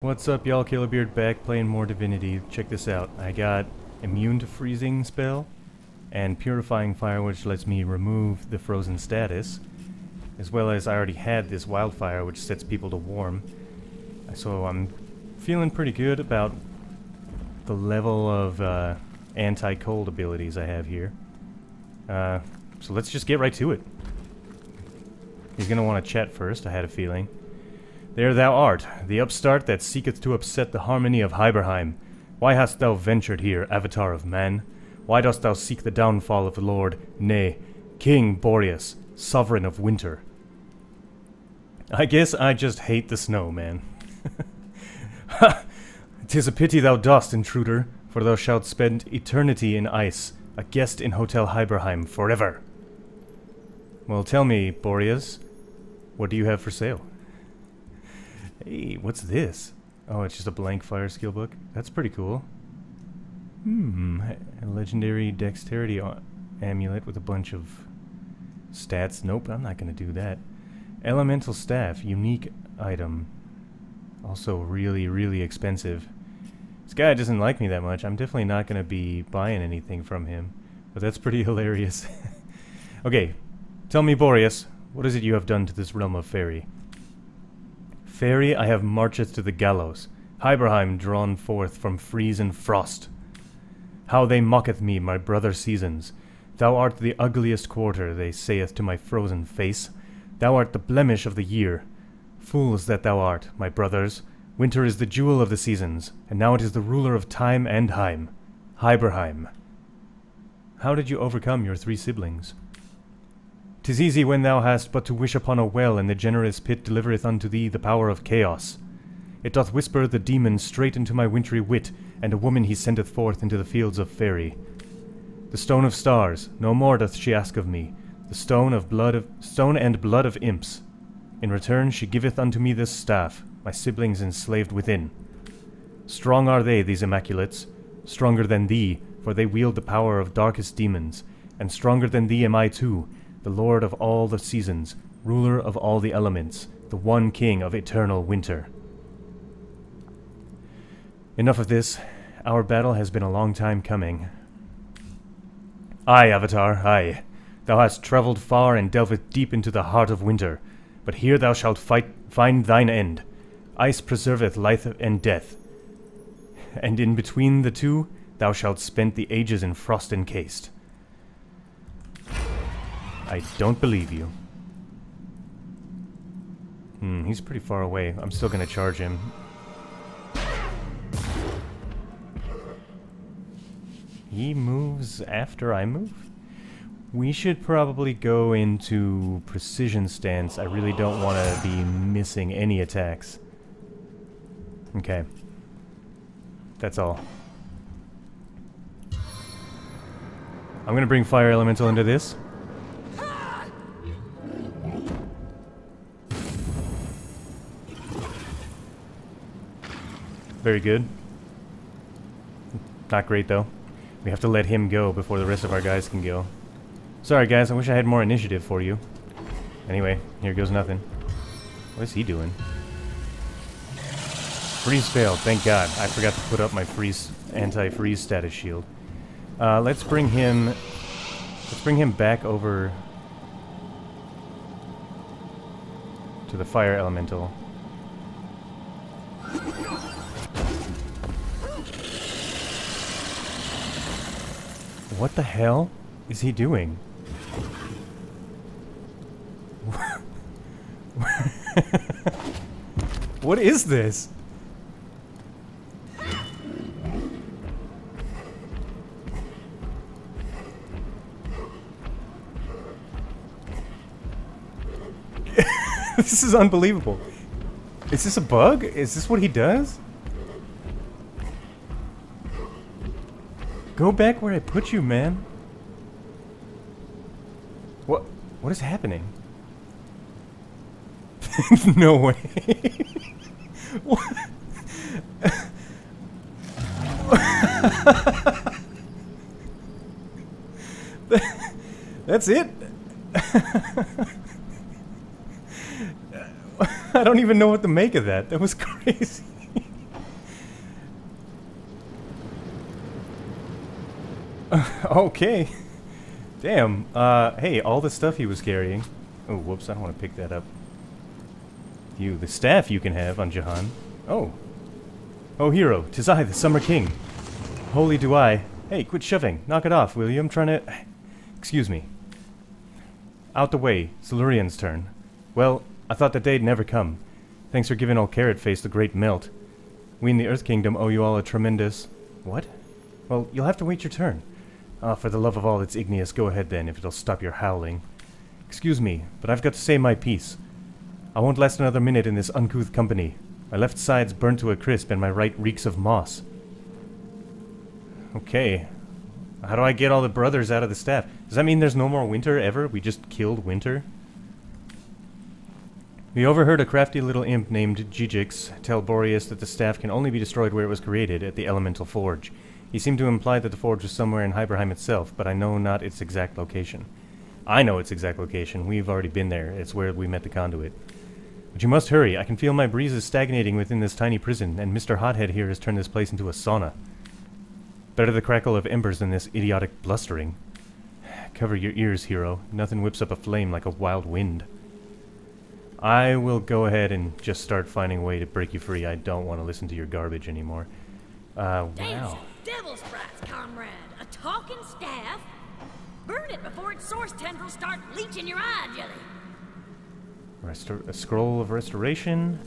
What's up, y'all? Kilobeard back playing more Divinity. Check this out. I got immune to freezing spell and purifying fire, which lets me remove the frozen status, as well as I already had this wildfire, which sets people to warm. So I'm feeling pretty good about the level of anti-cold abilities I have here. So let's just get right to it. He's gonna want to chat first, I had a feeling. There thou art, the upstart that seeketh to upset the harmony of Hyberheim. Why hast thou ventured here, avatar of man? Why dost thou seek the downfall of the Lord, nay, King Boreas, sovereign of winter? I guess I just hate the snow, man. Ha! 'Tis a pity thou dost, intruder, for thou shalt spend eternity in ice, a guest in Hotel Hyberheim forever. Well, tell me, Boreas, what do you have for sale? Hey, what's this? Oh, it's just a blank fire skill book. That's pretty cool. A legendary dexterity amulet with a bunch of stats. Nope, I'm not gonna do that. Elemental staff, unique item. Also really expensive. This guy doesn't like me that much. I'm definitely not gonna be buying anything from him. But that's pretty hilarious. Okay, tell me, Boreas, what is it you have done to this realm of fairy? Fairy, I have marcheth to the gallows, Hyberheim drawn forth from freeze and frost. How they mocketh me, my brother seasons. Thou art the ugliest quarter, they saith to my frozen face. Thou art the blemish of the year. Fools that thou art, my brothers. Winter is the jewel of the seasons, and now it is the ruler of time and Heim. Hyberheim. How did you overcome your three siblings? 'Tis easy when thou hast but to wish upon a well, and the generous pit delivereth unto thee the power of chaos. It doth whisper the demon straight into my wintry wit, and a woman he sendeth forth into the fields of faery. The stone of stars, no more doth she ask of me, the stone and blood of imps. In return she giveth unto me this staff, my siblings enslaved within. Strong are they, these immaculates, stronger than thee, for they wield the power of darkest demons, and stronger than thee am I too, the lord of all the seasons, ruler of all the elements, the one king of eternal winter. Enough of this. Our battle has been a long time coming. Aye, Avatar, aye. Thou hast travelled far and delveth deep into the heart of winter, but here thou shalt find thine end. Ice preserveth life and death, and in between the two thou shalt spend the ages in frost encased. I don't believe you. He's pretty far away. I'm still gonna charge him. He moves after I move? We should probably go into precision stance. I really don't want to be missing any attacks. Okay. That's all. I'm gonna bring Fire Elemental into this. Very good. Not great, though. We have to let him go before the rest of our guys can go. Sorry, guys. I wish I had more initiative for you. Anyway, here goes nothing. What is he doing? Freeze failed. Thank God. I forgot to put up my anti-freeze status shield. Let's bring him back over to the fire elemental. What the hell is he doing? What is this? This is unbelievable. Is this a bug? Is this what he does? Go back where I put you, man. What is happening? No way. What? That's it? I don't even know what to make of that. That was crazy. Okay. Damn. Hey, all the stuff he was carrying. Oh, whoops, I don't want to pick that up. The staff you can have on Jahan. Oh. Oh, hero, 'tis I, the Summer King. Holy do I. Hey, quit shoving. Knock it off, will you? I'm trying to... Excuse me. Out the way. It's the Larian's turn. Well, I thought that day'd never come. Thanks for giving old Carrot Face the great melt. We in the Earth Kingdom owe you all a tremendous... What? Well, you'll have to wait your turn. Ah, for the love of all that's igneous, go ahead then, if it'll stop your howling. Excuse me, but I've got to say my piece. I won't last another minute in this uncouth company. My left side's burnt to a crisp and my right reeks of moss. Okay. How do I get all the brothers out of the staff? Does that mean there's no more winter ever? We just killed winter? We overheard a crafty little imp named Gigix tell Boreas that the staff can only be destroyed where it was created, at the elemental forge. He seemed to imply that the forge was somewhere in Hyberheim itself, but I know not its exact location. I know its exact location. We've already been there. It's where we met the conduit. But you must hurry. I can feel my breezes stagnating within this tiny prison, and Mr. Hothead here has turned this place into a sauna. Better the crackle of embers than this idiotic blustering. Cover your ears, hero. Nothing whips up a flame like a wild wind. I will go ahead and just start finding a way to break you free. I don't want to listen to your garbage anymore. Wow. Devil sprites, comrade. A talking staff? Burn it before its source tendrils start leeching your eye jelly. A scroll of restoration,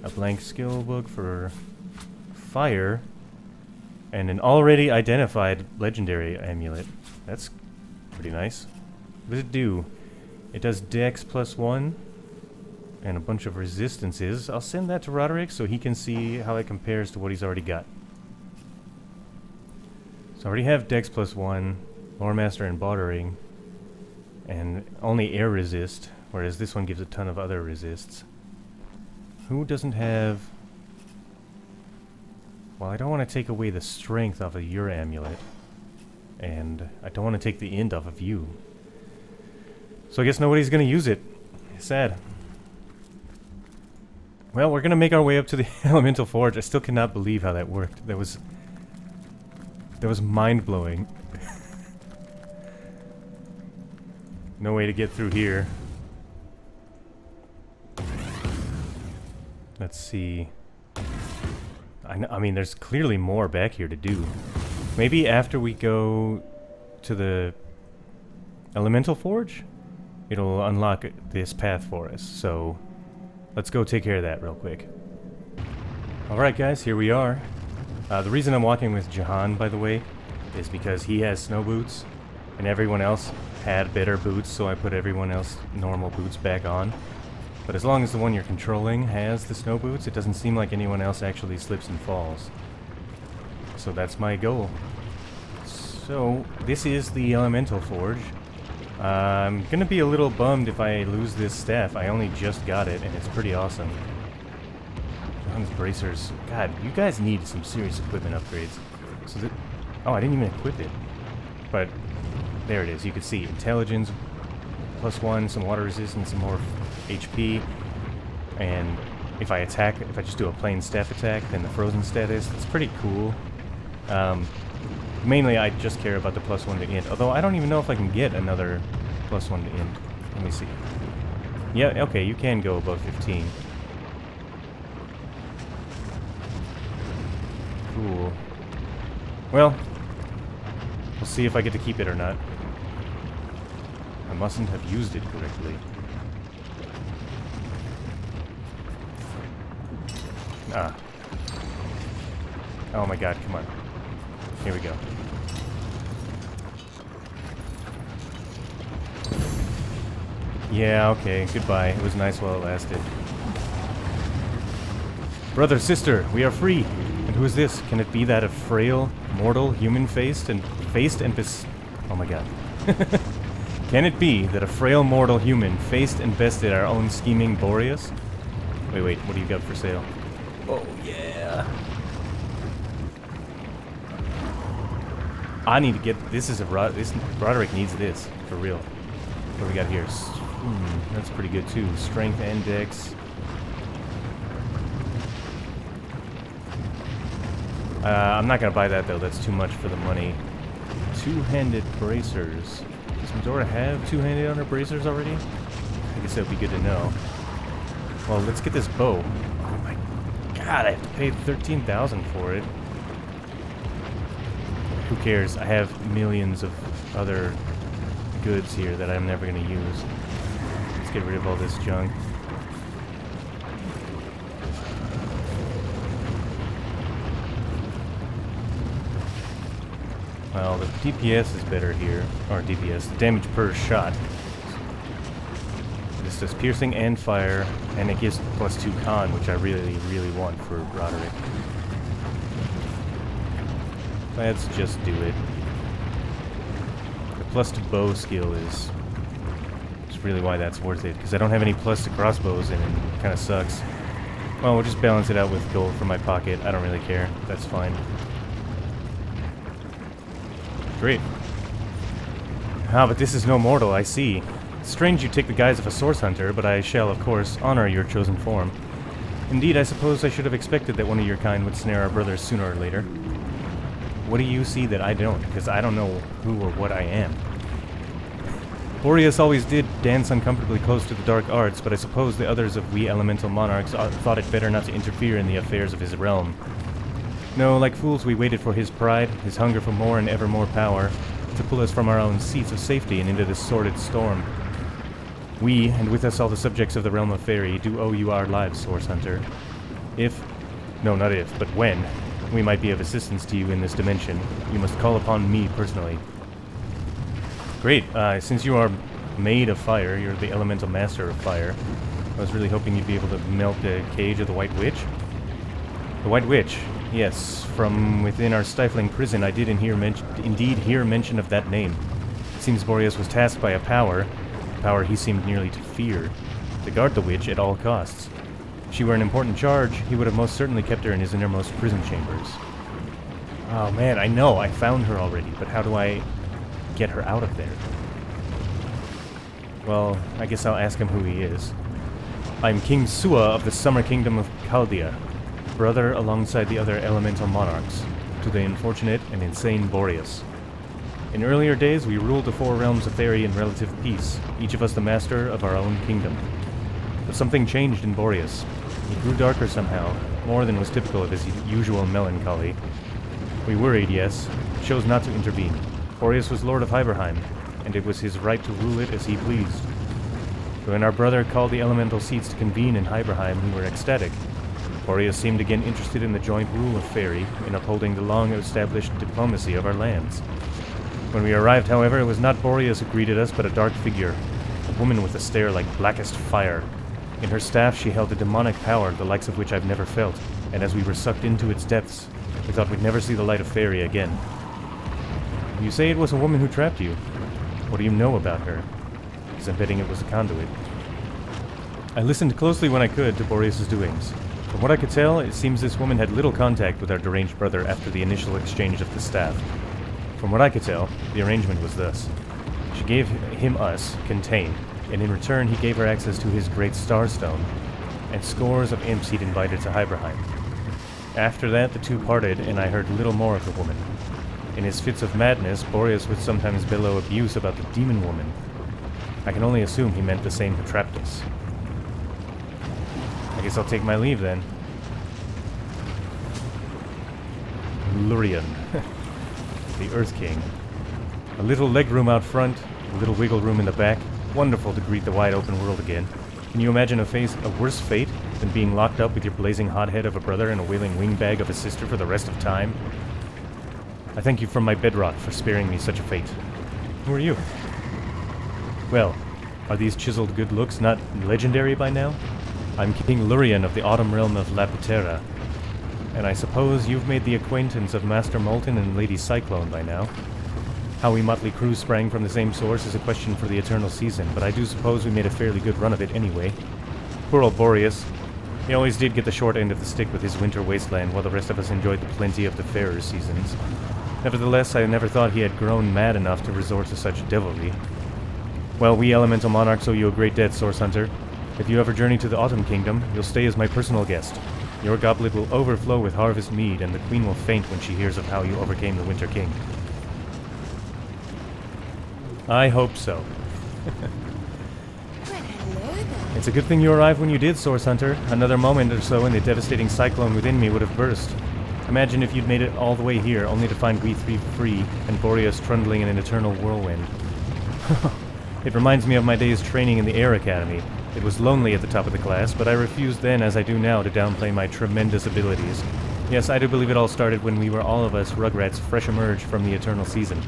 a blank skill book for fire, and an already identified legendary amulet. That's pretty nice. What does it do? It does Dex +1 and a bunch of resistances. I'll send that to Roderick so he can see how it compares to what he's already got. So I already have Dex +1, Lore Master and Bartering, and only air resist, whereas this one gives a ton of other resists. Who doesn't have... Well, I don't want to take away the strength off of your amulet, and I don't want to take the int off of you. So I guess nobody's going to use it. Sad. Well, we're going to make our way up to the Elemental Forge. I still cannot believe how that worked. That was mind-blowing. No way to get through here. Let's see. I mean, there's clearly more back here to do. Maybe after we go to the Elemental Forge, it'll unlock this path for us. So let's go take care of that real quick. Alright guys, here we are. The reason I'm walking with Jahan, by the way, is because he has snow boots, and everyone else had better boots, so I put everyone else normal boots back on. But as long as the one you're controlling has the snow boots, it doesn't seem like anyone else actually slips and falls. So that's my goal. So, this is the Elemental Forge. I'm gonna be a little bummed if I lose this staff. I only just got it, and it's pretty awesome. John's bracers. God, you guys need some serious equipment upgrades. So that... Oh, I didn't even equip it. But, there it is. You can see intelligence +1, some water resistance, some more HP. And if I attack, if I just do a plain staff attack, then the frozen status, it's pretty cool. Mainly, I just care about the +1 to int. Although, I don't even know if I can get another +1 to int. Let me see. Yeah, okay, you can go above 15. Cool. Well, we'll see if I get to keep it or not. I mustn't have used it correctly. Ah. Oh my god, come on. Here we go. Yeah, okay, goodbye. It was nice while it lasted. Brother, sister, we are free! And who is this? Can it be that of frail, mortal, human-faced and oh my god. Can it be that a frail, mortal human faced and bested our own scheming Boreas? Wait, what do you got for sale? Oh, yeah! I need to get... This is a... Roderick needs this, for real. What do we got here? That's pretty good, too. Strength and Dex. I'm not gonna buy that, though. That's too much for the money two-handed bracers. Does Medora have two-handed on her bracers already? I guess that would be good to know. Well, let's get this bow. Oh my god, I have to pay 13,000 for it. Who cares? I have millions of other goods here that I'm never going to use. Let's get rid of all this junk. Well, the DPS is better here. Or DPS, the damage per shot. This does piercing and fire, and it gives +2 con, which I really, really want for Roderick. Let's just do it. The +2 bow skill is really why that's worth it, because I don't have any +2 crossbows and it kind of sucks. Well, we'll just balance it out with gold from my pocket. I don't really care. That's fine. Great. Ah, but this is no mortal, I see. Strange you take the guise of a source hunter, but I shall, of course, honor your chosen form. Indeed, I suppose I should have expected that one of your kind would snare our brothers sooner or later. What do you see that I don't? Because I don't know who or what I am. Boreas always did dance uncomfortably close to the dark arts, but I suppose the others of we elemental monarchs thought it better not to interfere in the affairs of his realm. No, like fools we waited for his pride, his hunger for more and ever more power, to pull us from our own seats of safety and into this sordid storm. We, and with us all the subjects of the realm of Fairy, do owe you our lives, Source Hunter. No, not if, but when, we might be of assistance to you in this dimension, you must call upon me personally. Great, since you are made of fire, you're the elemental master of fire, I was really hoping you'd be able to melt the cage of the White Witch. The White Witch, yes, from within our stifling prison I did indeed hear mention of that name. It seems Boreas was tasked by a power he seemed nearly to fear, to guard the witch at all costs. If she were an important charge, he would have most certainly kept her in his innermost prison chambers. Oh man, I know, I found her already, but how do I get her out of there? Well, I guess I'll ask him who he is. I'm King Sua of the Summer Kingdom of Chaldea, brother alongside the other elemental monarchs, to the unfortunate and insane Boreas. In earlier days, we ruled the 4 realms of Fairy in relative peace, each of us the master of our own kingdom. But something changed in Boreas. He grew darker somehow, more than was typical of his usual melancholy. We worried, yes, chose not to intervene. Boreas was Lord of Hyberheim, and it was his right to rule it as he pleased. When our brother called the elemental seats to convene in Hyberheim, we were ecstatic. Boreas seemed again interested in the joint rule of Fairy, in upholding the long-established diplomacy of our lands. When we arrived, however, it was not Boreas who greeted us, but a dark figure, a woman with a stare like blackest fire. In her staff she held a demonic power, the likes of which I've never felt, and as we were sucked into its depths, we thought we'd never see the light of Fairy again. You say it was a woman who trapped you. What do you know about her? Because I'm betting it was a conduit. I listened closely when I could to Boreas' doings. From what I could tell, it seems this woman had little contact with our deranged brother after the initial exchange of the staff. From what I could tell, the arrangement was thus. She gave him us, contained, and in return he gave her access to his great starstone, and scores of imps he'd invited to Hyberheim. After that, the two parted, and I heard little more of the woman. In his fits of madness, Boreas would sometimes bellow abuse about the demon woman. I can only assume he meant the same who trapped us. I guess I'll take my leave then. Larian. The Earth King. A little legroom out front, a little wiggle room in the back. Wonderful to greet the wide open world again. Can you imagine a worse fate than being locked up with your blazing hothead of a brother and a wailing wingbag of a sister for the rest of time? I thank you from my bedrock for sparing me such a fate. Who are you? Well, are these chiseled good looks not legendary by now? I'm King Larian of the Autumn Realm of Lapitera, and I suppose you've made the acquaintance of Master Molten and Lady Cyclone by now. How we motley crew sprang from the same source is a question for the eternal season, but I do suppose we made a fairly good run of it anyway. Poor old Boreas. He always did get the short end of the stick with his winter wasteland, while the rest of us enjoyed the plenty of the fairer seasons. Nevertheless, I never thought he had grown mad enough to resort to such devilry. Well, we elemental monarchs owe you a great debt, Source Hunter. If you ever journey to the Autumn Kingdom, you'll stay as my personal guest. Your goblet will overflow with harvest mead, and the Queen will faint when she hears of how you overcame the Winter King. I hope so. Well, hello there. It's a good thing you arrived when you did, Source Hunter. Another moment or so and the devastating cyclone within me would have burst. Imagine if you'd made it all the way here, only to find we three free, and Boreas trundling in an eternal whirlwind. It reminds me of my days training in the Air Academy. It was lonely at the top of the class, but I refused then, as I do now, to downplay my tremendous abilities. Yes, I do believe it all started when we were all of us Rugrats fresh emerged from the eternal season.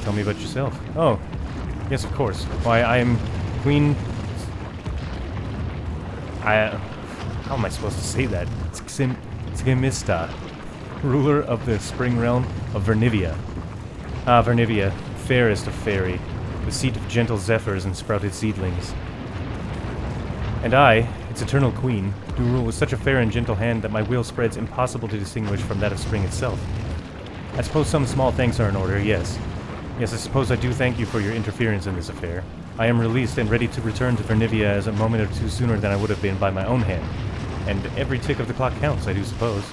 Tell me about yourself. Oh, yes, of course. Why, I am Queen... How am I supposed to say that? Ximista, ruler of the spring realm of Vernivia. Ah, Vernivia, fairest of fairy, the seat of gentle zephyrs and sprouted seedlings. And I, its eternal queen, do rule with such a fair and gentle hand that my will spreads impossible to distinguish from that of spring itself. I suppose some small thanks are in order, yes. Yes, I suppose I do thank you for your interference in this affair. I am released and ready to return to Vernivia as a moment or two sooner than I would have been by my own hand. And every tick of the clock counts, I do suppose.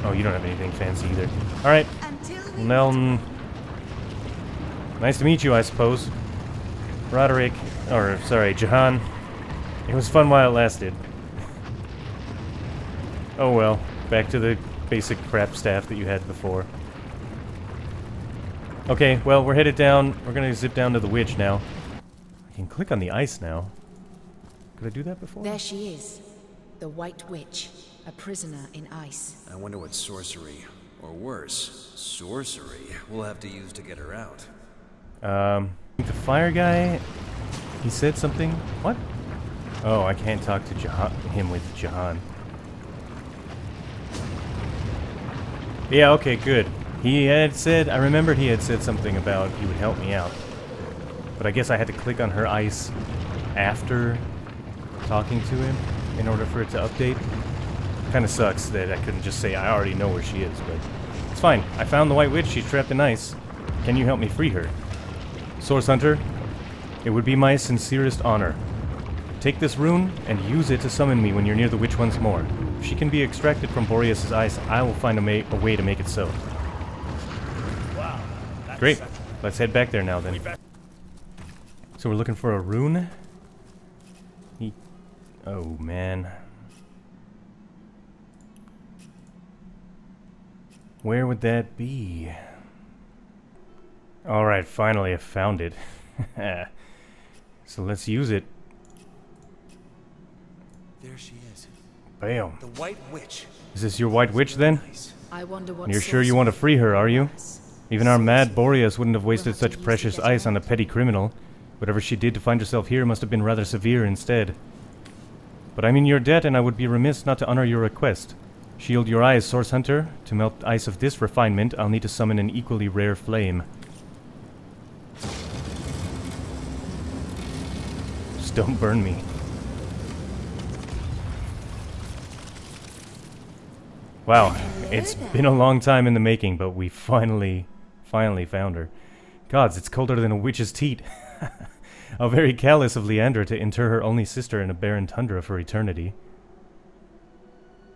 Oh, you don't have anything fancy either. Alright. Well, nice to meet you, I suppose. Roderick, or, sorry, Jahan. It was fun while it lasted. Oh well, back to the basic crap staff that you had before. Okay, well, we're headed down. We're gonna zip down to the witch now. I can click on the ice now. Could I do that before? There she is. The White Witch. A prisoner in ice. I wonder what sorcery, or worse, sorcery, we'll have to use to get her out. The fire guy, he said something. What? Oh, I can't talk to him with Jahan. Yeah, okay, good. He had said, I remembered he had said something about he would help me out. But I guess I had to click on her ice after talking to him in order for it to update. Kinda sucks that I couldn't just say I already know where she is, but it's fine. I found the White Witch, she's trapped in ice. Can you help me free her? Source Hunter, it would be my sincerest honor. Take this rune and use it to summon me when you're near the witch once more. If she can be extracted from Boreas' ice, I will find a way to make it so. Wow. Great. Let's head back there now then. So we're looking for a rune? Oh man. Where would that be? Alright, finally I found it. So let's use it. There she is. Bam. The White Witch. Is this your White Witch then? I wonder what. And you're sure you want to free her, are you? Even our mad Boreas wouldn't have wasted such precious ice on a petty criminal. Whatever she did to find herself here must have been rather severe instead. But I'm in your debt, and I would be remiss not to honor your request. Shield your eyes, Source Hunter. To melt ice of this refinement, I'll need to summon an equally rare flame. Just don't burn me. Wow, it's been a long time in the making, but we finally found her. Gods, it's colder than a witch's teat. How very callous of Leandra to inter her only sister in a barren tundra for eternity.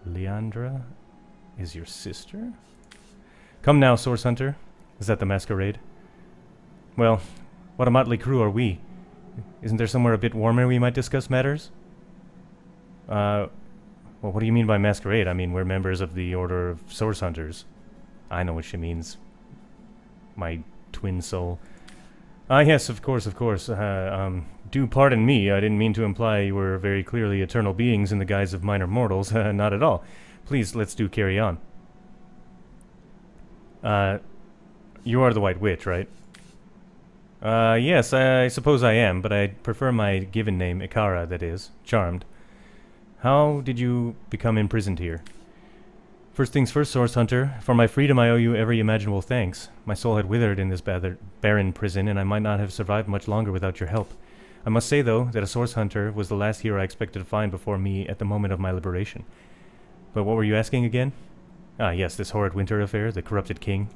Leandra is your sister? Come now, Source Hunter. Is that the masquerade? Well, what a motley crew are we? Isn't there somewhere a bit warmer we might discuss matters? Well, what do you mean by masquerade? I mean, we're members of the Order of Source Hunters. I know what she means. My twin soul. Ah, yes, of course, of course. Do pardon me, I didn't mean to imply you were very clearly eternal beings in the guise of minor mortals. Not at all. Please, let's do carry on. You are the White Witch, right? Yes, I suppose I am, but I prefer my given name, Ikara, that is. Charmed. How did you become imprisoned here? First things first, Source Hunter. For my freedom I owe you every imaginable thanks. My soul had withered in this barren prison, and I might not have survived much longer without your help. I must say, though, that a Source Hunter was the last hero I expected to find before me at the moment of my liberation. But what were you asking again? Ah, yes, this horrid winter affair, the corrupted king.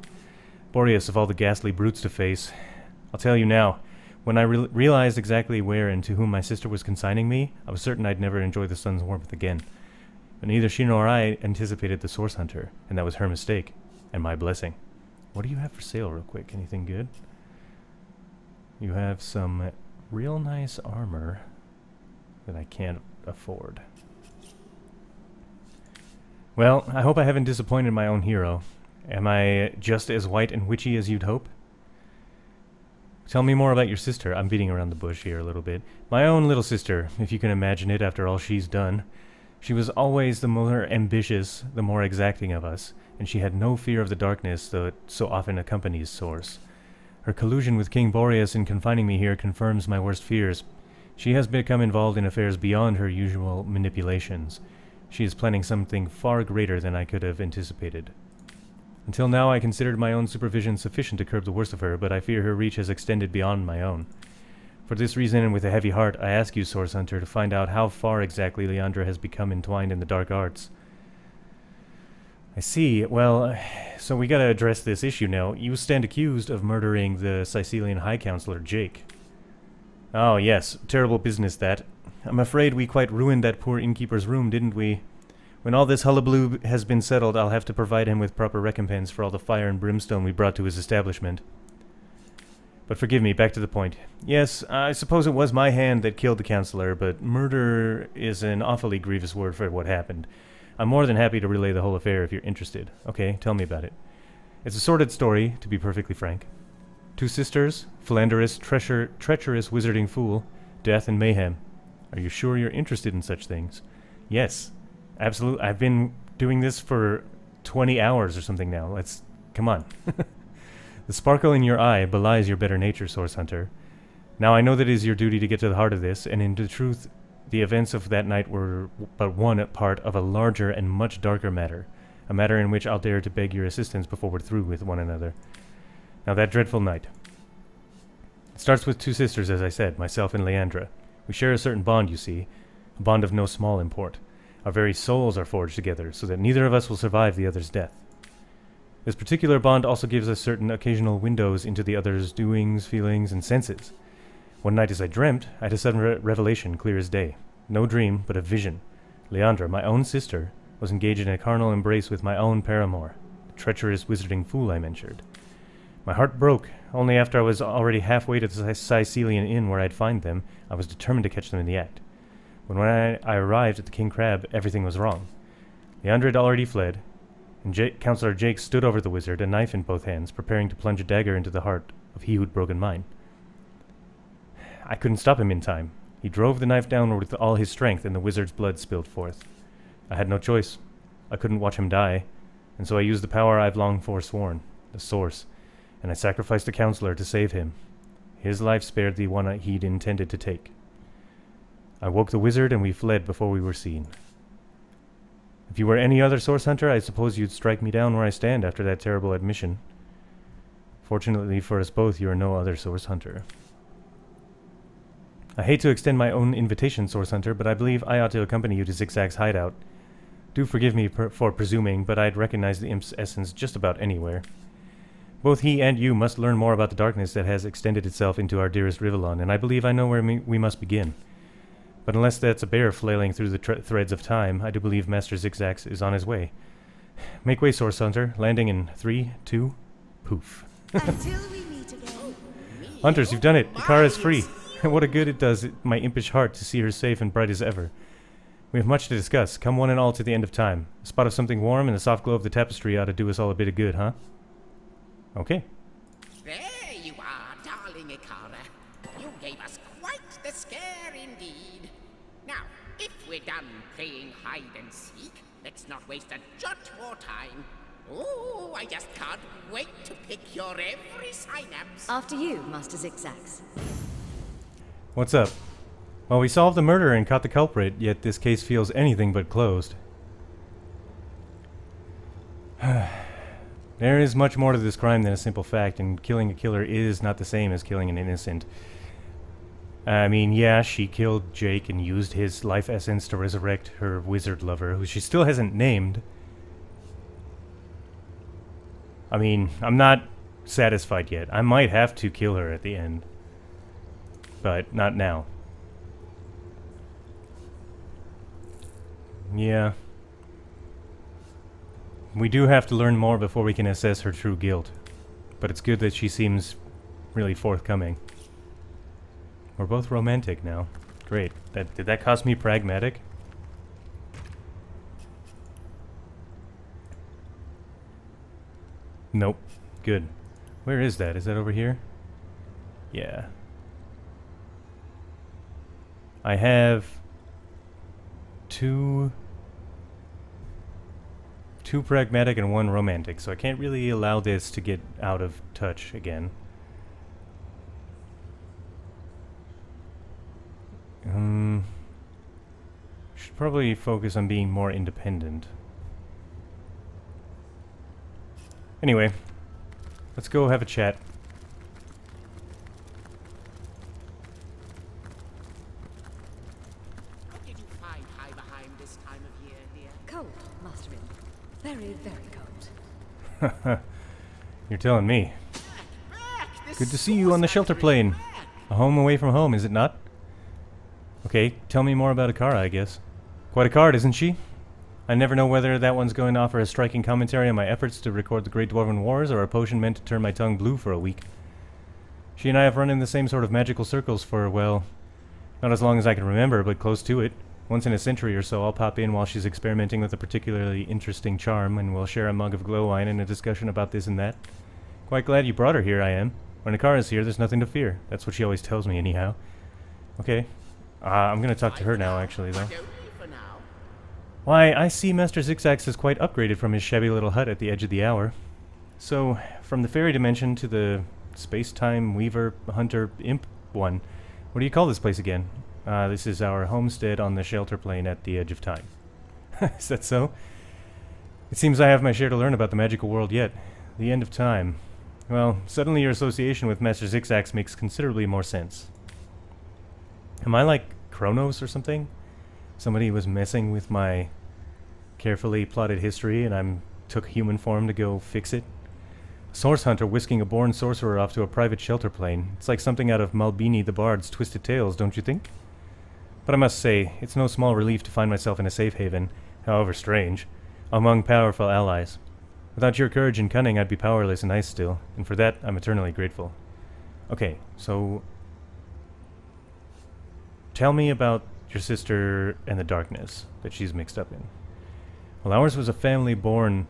Boreas of all the ghastly brutes to face. I'll tell you now, when I realized exactly where and to whom my sister was consigning me, I was certain I'd never enjoy the sun's warmth again. But neither she nor I anticipated the Source Hunter, and that was her mistake, and my blessing. What do you have for sale real quick? Anything good? You have some real nice armor that I can't afford. Well, I hope I haven't disappointed my own hero. Am I just as white and witchy as you'd hope? Tell me more about your sister. I'm beating around the bush here a little bit. My own little sister, if you can imagine it after all she's done. She was always the more ambitious, the more exacting of us, and she had no fear of the darkness that so often accompanies Source. Her collusion with King Boreas in confining me here confirms my worst fears. She has become involved in affairs beyond her usual manipulations. She is planning something far greater than I could have anticipated. Until now, I considered my own supervision sufficient to curb the worst of her, but I fear her reach has extended beyond my own. For this reason, and with a heavy heart, I ask you, Source Hunter, to find out how far exactly Leandra has become entwined in the dark arts. I see. Well, so we gotta address this issue now. You stand accused of murdering the Sicilian High Counselor, Jake. Oh, yes. Terrible business, that. I'm afraid we quite ruined that poor innkeeper's room, didn't we? When all this hullabaloo has been settled, I'll have to provide him with proper recompense for all the fire and brimstone we brought to his establishment. But forgive me, back to the point. Yes, I suppose it was my hand that killed the counselor, but murder is an awfully grievous word for what happened. I'm more than happy to relay the whole affair if you're interested. Okay, tell me about it. It's a sordid story, to be perfectly frank. 2 sisters, philanderous, treacherous wizarding fool, death and mayhem. Are you sure you're interested in such things? Yes. Absolutely. I've been doing this for 20 hours or something now. Come on. The sparkle in your eye belies your better nature, Source Hunter. Now I know that it is your duty to get to the heart of this, and in truth, the events of that night were but one part of a larger and much darker matter. A matter in which I'll dare to beg your assistance before we're through with one another. Now that dreadful night. It starts with 2 sisters, as I said, myself and Leandra. We share a certain bond, you see. A bond of no small import. Our very souls are forged together, so that neither of us will survive the other's death. This particular bond also gives us certain occasional windows into the other's doings, feelings, and senses. One night as I dreamt, I had a sudden revelation, clear as day. No dream, but a vision. Leandra, my own sister, was engaged in a carnal embrace with my own paramour, the treacherous wizarding fool I mentioned. My heart broke. Only after I was already halfway to the Sicilian Inn where I'd find them, I was determined to catch them in the act. But when I arrived at the King Crab, everything was wrong. Leandra had already fled, and Counselor Jake stood over the wizard, a knife in both hands, preparing to plunge a dagger into the heart of he who'd broken mine. I couldn't stop him in time. He drove the knife downward with all his strength, and the wizard's blood spilled forth. I had no choice. I couldn't watch him die, and so I used the power I've long forsworn, the Source, and I sacrificed the Counselor to save him. His life spared the one he'd intended to take. I woke the wizard, and we fled before we were seen. If you were any other Source Hunter, I suppose you'd strike me down where I stand after that terrible admission. Fortunately for us both, you are no other Source Hunter. I hate to extend my own invitation, Source Hunter, but I believe I ought to accompany you to Zigzag's hideout. Do forgive me for presuming, but I'd recognize the imp's essence just about anywhere. Both he and you must learn more about the darkness that has extended itself into our dearest Rivellon, and I believe I know where we must begin. But unless that's a bear flailing through the threads of time, I do believe Master Zigzag is on his way. Make way, Source Hunter, landing in 3, 2, poof. Until we meet again. Hunters, you've done it! The car is free! What a good it does my impish heart to see her safe and bright as ever. We have much to discuss. Come one and all to the end of time. A spot of something warm and the soft glow of the tapestry ought to do us all a bit of good, huh? Okay. There you are, darling Ikara. You gave us quite the scare indeed. Now, if we're done playing hide and seek, let's not waste a jot more time. Oh, I just can't wait to pick your every synapse. After you, Master Zigzags. What's up? Well, we solved the murder and caught the culprit, yet this case feels anything but closed. There is much more to this crime than a simple fact, and killing a killer is not the same as killing an innocent. I mean, yeah, she killed Jake and used his life essence to resurrect her wizard lover, who she still hasn't named. I mean, I'm not satisfied yet. I might have to kill her at the end. But not now. Yeah. We do have to learn more before we can assess her true guilt. but it's good that she seems really forthcoming. We're both romantic now. Great. Did that cost me pragmatic? Nope. Good. Where is that? Is that over here? Yeah. I have two pragmatic and one romantic, so I can't really allow this to get out of touch again. Should probably focus on being more independent. Anyway, let's go have a chat. What did you find high behind this time of year, dear? Cold, Master Rim. Very, very cold. You're telling me. Back! Good to see you on the shelter plane. A home away from home, is it not? Okay, tell me more about Akara, I guess. Quite a card, isn't she? I never know whether that one's going to offer a striking commentary on my efforts to record the Great Dwarven Wars or a potion meant to turn my tongue blue for a week. She and I have run in the same sort of magical circles for, well, not as long as I can remember, but close to it. Once in a century or so, I'll pop in while she's experimenting with a particularly interesting charm, and we'll share a mug of glow wine and a discussion about this and that. Quite glad you brought her here, I am. When Akara's here, there's nothing to fear. That's what she always tells me, anyhow. Okay. I'm gonna talk to her now, actually, though. Why, I see Master Zigzags has quite upgraded from his shabby little hut at the edge of the hour. So, from the fairy dimension to the space-time weaver hunter imp one, what do you call this place again? This is our homestead on the shelter plane at the edge of time. Is that so? It seems I have my share to learn about the magical world yet. The end of time. Well, suddenly your association with Master Zigzags makes considerably more sense. Am I like Kronos or something? Somebody was messing with my carefully plotted history and I took human form to go fix it? A source hunter whisking a born sorcerer off to a private shelter plane. It's like something out of Malbini the Bard's Twisted Tales, don't you think? But I must say, it's no small relief to find myself in a safe haven, however strange, among powerful allies. Without your courage and cunning, I'd be powerless and ice still, and for that, I'm eternally grateful. Okay, so tell me about your sister and the darkness that she's mixed up in. Well, ours was a family born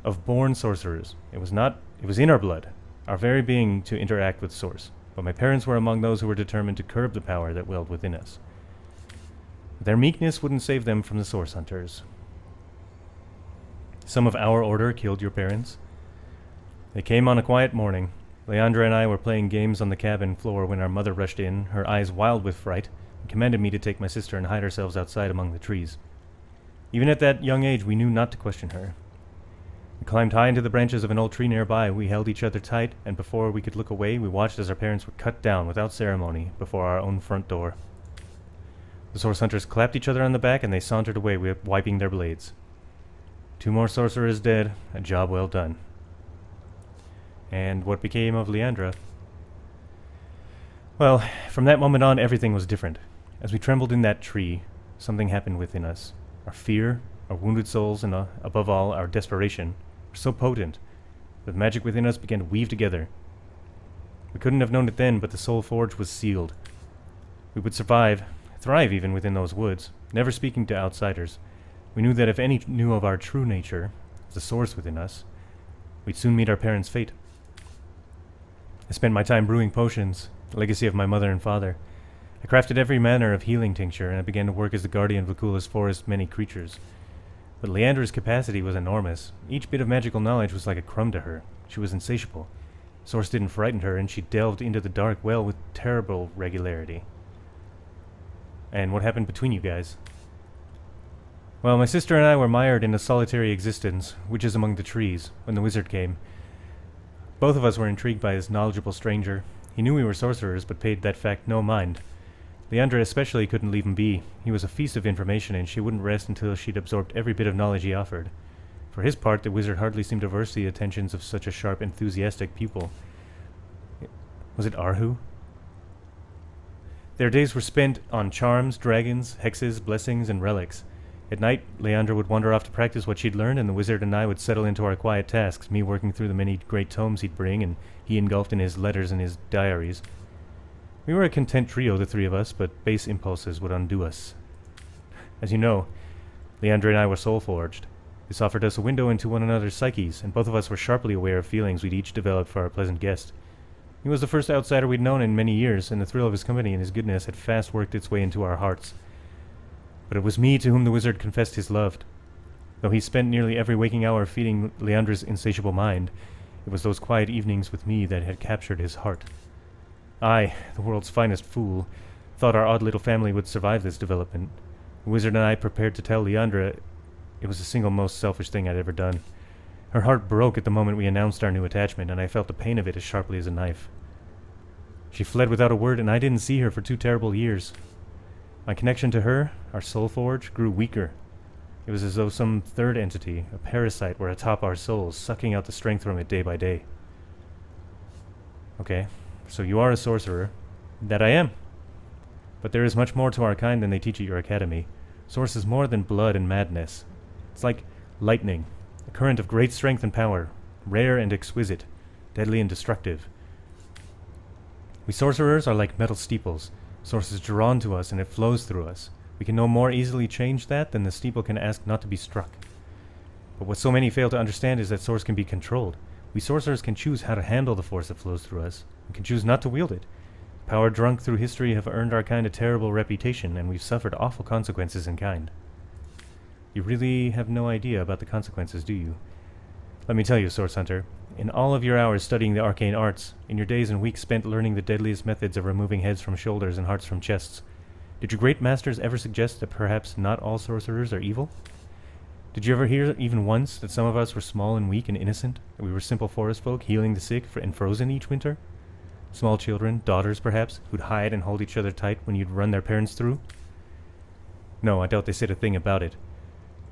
sorcerers. It was in our blood, our very being to interact with Source. But my parents were among those who were determined to curb the power that welled within us. Their meekness wouldn't save them from the Source Hunters. Some of our order killed your parents. They came on a quiet morning. Leandra and I were playing games on the cabin floor when our mother rushed in, her eyes wild with fright, and commanded me to take my sister and hide ourselves outside among the trees. Even at that young age, we knew not to question her. We climbed high into the branches of an old tree nearby. We held each other tight, and before we could look away, we watched as our parents were cut down without ceremony before our own front door. The Source Hunters clapped each other on the back, and they sauntered away, wiping their blades. 2 more sorcerers dead, a job well done. And what became of Leandra? Well, from that moment on, everything was different. As we trembled in that tree, something happened within us. Our fear, our wounded souls, and above all, our desperation were so potent that the magic within us began to weave together. We couldn't have known it then, but the soul forge was sealed. We would survive, thrive even within those woods, never speaking to outsiders. We knew that if any knew of our true nature, the source within us, we'd soon meet our parents' fate. I spent my time brewing potions, the legacy of my mother and father. I crafted every manner of healing tincture, and I began to work as the guardian of Vakula's forest's many creatures. But Leandra's capacity was enormous. Each bit of magical knowledge was like a crumb to her. She was insatiable. Source didn't frighten her, and she delved into the dark well with terrible regularity. And what happened between you guys? Well, my sister and I were mired in a solitary existence, which is among the trees, when the wizard came. Both of us were intrigued by this knowledgeable stranger. He knew we were sorcerers, but paid that fact no mind. Leandra especially couldn't leave him be. He was a feast of information, and she wouldn't rest until she'd absorbed every bit of knowledge he offered. For his part, the wizard hardly seemed averse to the attentions of such a sharp, enthusiastic pupil. Was it Arhu? Their days were spent on charms, dragons, hexes, blessings, and relics. At night, Leandra would wander off to practice what she'd learned, and the wizard and I would settle into our quiet tasks, me working through the many great tomes he'd bring, and he engulfed in his letters and his diaries. We were a content trio, the three of us, but base impulses would undo us. As you know, Leandra and I were soul-forged. This offered us a window into one another's psyches, and both of us were sharply aware of feelings we'd each developed for our pleasant guest. He was the first outsider we'd known in many years, and the thrill of his company and his goodness had fast worked its way into our hearts. But it was me to whom the wizard confessed his love. Though he spent nearly every waking hour feeding Leandra's insatiable mind, it was those quiet evenings with me that had captured his heart. I, the world's finest fool, thought our odd little family would survive this development. The wizard and I prepared to tell Leandra it was the single most selfish thing I'd ever done. Her heart broke at the moment we announced our new attachment, and I felt the pain of it as sharply as a knife. She fled without a word, and I didn't see her for 2 terrible years. My connection to her, our soul forge, grew weaker. It was as though some third entity, a parasite, were atop our souls, sucking out the strength from it day by day. Okay, so you are a sorcerer. That I am. But there is much more to our kind than they teach at your academy. Source is more than blood and madness. It's like lightning, a current of great strength and power, rare and exquisite, deadly and destructive. We sorcerers are like metal steeples. Source is drawn to us and it flows through us. We can no more easily change that than the steeple can ask not to be struck. But what so many fail to understand is that Source can be controlled. We sorcerers can choose how to handle the force that flows through us. We can choose not to wield it. Power drunk through history have earned our kind a terrible reputation, and we've suffered awful consequences in kind. You really have no idea about the consequences, do you? Let me tell you, Source Hunter, in all of your hours studying the arcane arts, in your days and weeks spent learning the deadliest methods of removing heads from shoulders and hearts from chests, did your great masters ever suggest that perhaps not all sorcerers are evil? Did you ever hear even once that some of us were small and weak and innocent, that we were simple forest folk healing the sick and frozen each winter? Small children, daughters perhaps, who'd hide and hold each other tight when you'd run their parents through? No, I doubt they said a thing about it.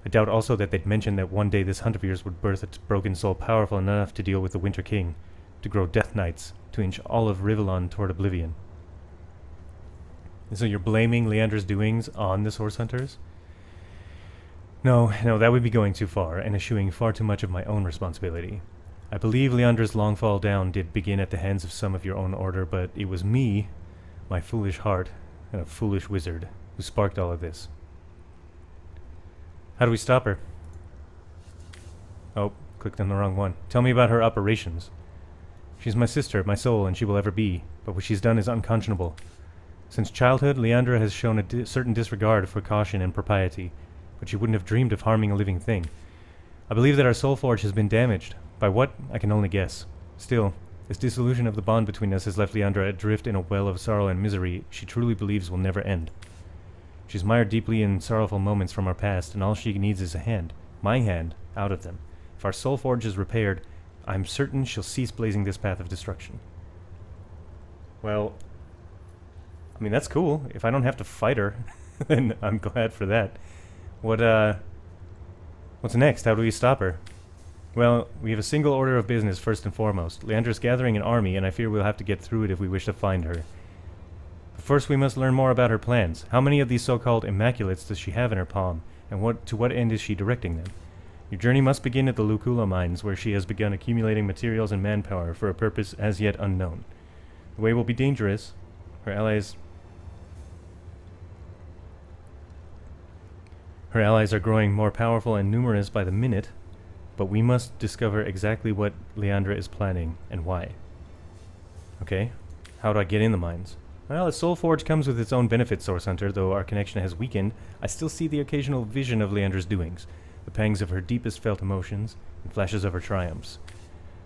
I doubt also that they'd mention that one day this hunt of yours would birth a broken soul powerful enough to deal with the Winter King, to grow Death Knights, to inch all of Rivellon toward oblivion. And so you're blaming Leandra's doings on the Source Hunters? No, that would be going too far, and eschewing far too much of my own responsibility. I believe Leandra's long fall down did begin at the hands of some of your own order, but it was me, my foolish heart, and a foolish wizard, who sparked all of this. How do we stop her? Oh, clicked on the wrong one. Tell me about her operations. She's my sister, my soul, and she will ever be, but what she's done is unconscionable. Since childhood, Leandra has shown a certain disregard for caution and propriety, but she wouldn't have dreamed of harming a living thing. I believe that our soul forge has been damaged. By what? I can only guess. Still, this dissolution of the bond between us has left Leandra adrift in a well of sorrow and misery she truly believes will never end. She's mired deeply in sorrowful moments from our past, and all she needs is a hand, my hand, out of them. If our soul forge is repaired, I'm certain she'll cease blazing this path of destruction. Well, I mean, that's cool. If I don't have to fight her, then I'm glad for that. What's next? How do we stop her? Well, we have a single order of business first and foremost. Leandra's gathering an army, and I fear we'll have to get through it if we wish to find her. But first we must learn more about her plans. How many of these so-called Immaculates does she have in her palm, and to what end is she directing them? Your journey must begin at the Lucula mines, where she has begun accumulating materials and manpower for a purpose as yet unknown. The way will be dangerous. Her allies are growing more powerful and numerous by the minute, but we must discover exactly what Leandra is planning and why. Okay, how do I get in the mines? Well, a soul forge comes with its own benefits, Source Hunter. Though our connection has weakened, I still see the occasional vision of Leandra's doings, the pangs of her deepest felt emotions, and flashes of her triumphs.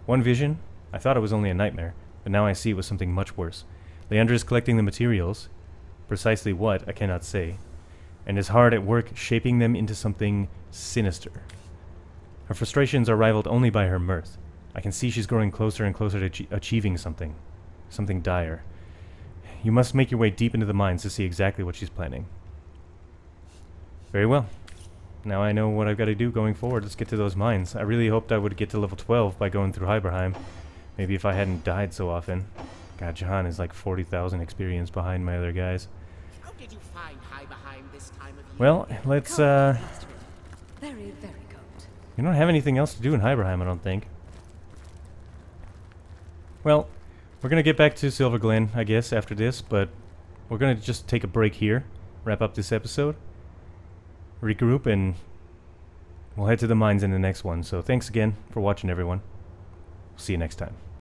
One vision, I thought it was only a nightmare, but now I see it was something much worse. Leandra is collecting the materials, precisely what, I cannot say, and is hard at work shaping them into something sinister. Her frustrations are rivaled only by her mirth. I can see she's growing closer and closer to achieving something dire. You must make your way deep into the mines to see exactly what she's planning. Very well. Now I know what I've got to do going forward. Let's get to those mines. I really hoped I would get to level 12 by going through Hyberheim. Maybe if I hadn't died so often. God, Jahan is like 40,000 experience behind my other guys. How did you find Hyberheim this time of Well, let's, Very, very cold. we don't have anything else to do in Hyberheim, I don't think. Well, we're gonna get back to Silver Glen, I guess, after this, but we're gonna just take a break here, wrap up this episode, regroup, and we'll head to the mines in the next one. So thanks again for watching, everyone. See you next time.